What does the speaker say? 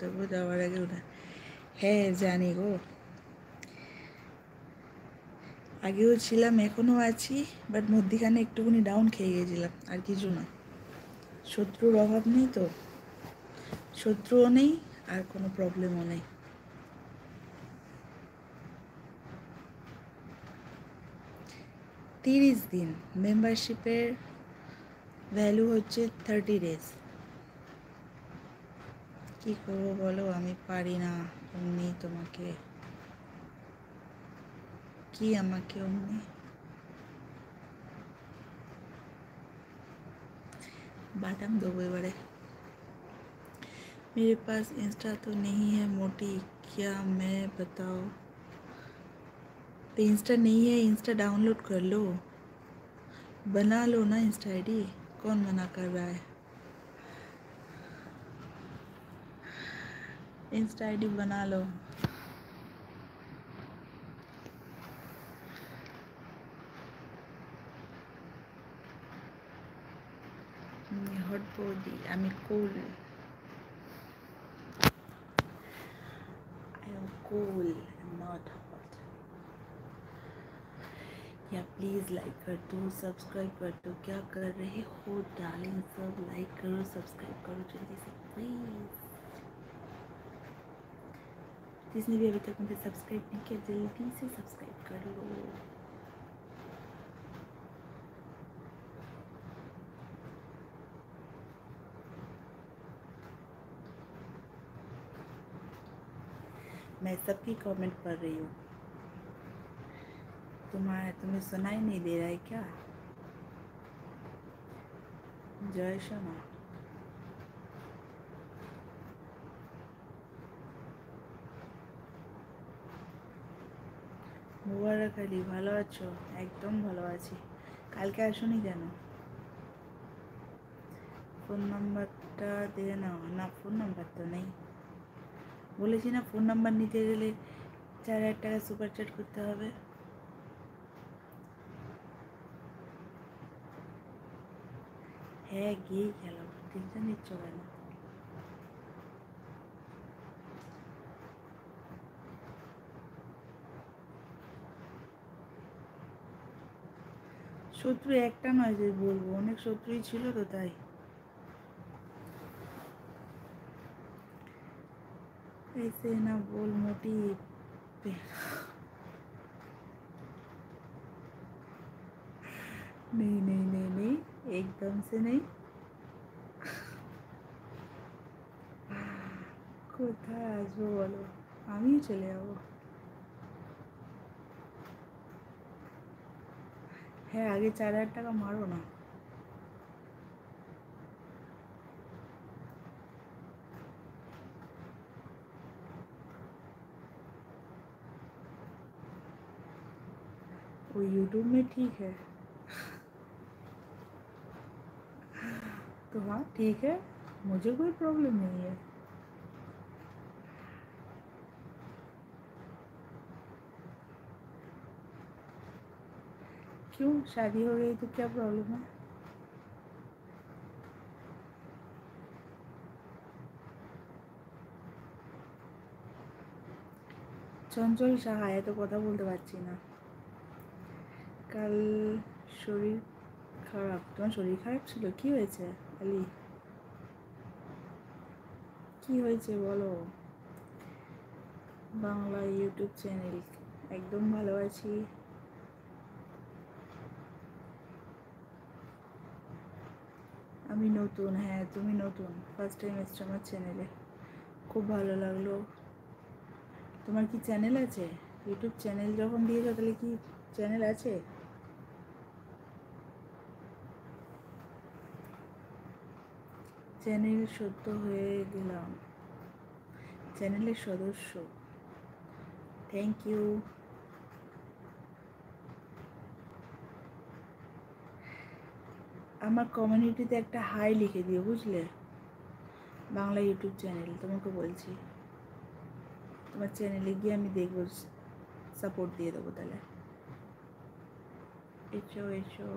তবু যাওয়ার আগে ওটা হ্যাঁ জানি গো, আগেও ছিলাম এখনও আছি, বাট মধ্যিখানে একটুখানি ডাউন খেয়ে গেছিলাম, আর কিছু না। শত্রুর অভাব নেই তো, শত্রুও নেই আর কোনো প্রবলেমও নেই। 30 দিন মেম্বারশিপের ভ্যালু হচ্ছে 30 ডেজ। কী করবো বলো, আমি পারি না অমনি তোমাকে, কি আমাকে অমনি बादाम दो बड़े। मेरे पास इंस्टा तो नहीं है मोटी, क्या मैं बताओ। तो इंस्टा नहीं है, इंस्टा डाउनलोड कर लो, बना लो ना इंस्टा आईडी, कौन मना कर रहा है। इंस्टा आईडी बना लो। हट body, I am cool, I am cool, I am not hot. या प्लीज़ लाइक कर दो, सब्सक्राइब कर दो, क्या कर रहे हो डार्लिंग, सब लाइक करो सब्सक्राइब करो जल्दी से प्लीज़। जिसने भी अभी तक मुझे सब्सक्राइब नहीं किया जल्दी से सब्सक्राइब कर लो। मैं सबकी कमेंट पढ़ रही हूँ, तुम्हें सुनाई नहीं दे रहा है क्या। जय शोना, মুবারক আলী, ভালো আছো? একদম ভালো আছি। কালকে আসোনি কেন? ফোন নাম্বারটা দিয়ে নাও না। ফোন নাম্বার তো নেই, বলেছি না ফোন নাম্বার নিতে গেলে 4000 টাকা সুপার চ্যাট করতে হবে। হ্যাঁ গিয়েই খেলো, টেনশন নিচ্ছ কেন? শত্রু একটা নয় যে বলবো, অনেক শত্রুই ছিল তো তাই। ऐसे ना बोल मोटी पे। नहीं नहीं नहीं नहीं, एकदम से नहीं। কোথায় আসবো বলো, আমিও চলে যাবো। হ্যাঁ আগে 4000 টাকা মারো না। वो यूट्यूब में ठीक है तो हाँ ठीक है, मुझे कोई प्रॉब्लम नहीं है। क्यों, शादी हो गई तो क्या प्रॉब्लम है? চঞ্চল সাহা, এত কথা বলতে পারছি না। কাল শরীর খারাপ, তোমার শরীর খারাপ ছিল? কি হয়েছে আলি, কি হয়েছে বলো। বাংলা ইউটিউব চ্যানেল, একদম ভালো আছি। আমি নতুন, হ্যাঁ তুমি নতুন, ফার্স্ট টাইম এসছো আমার চ্যানেলে, খুব ভালো লাগলো। তোমার কি চ্যানেল আছে? ইউটিউব চ্যানেল যখন দিয়েছো তাহলে কি চ্যানেল আছে? চ্যানেল সদ্য হয়ে গেলাম চ্যানেলের সদস্য, থ্যাংক ইউ। আমার কমিউনিটিতে একটা হাই লিখে দিও বুঝলে, বাংলা ইউটিউব চ্যানেল তোমাকে বলছি, তোমার চ্যানেলে গিয়ে আমি দেখবো, সাপোর্ট দিয়ে দেবো তাহলে। এসো এসো।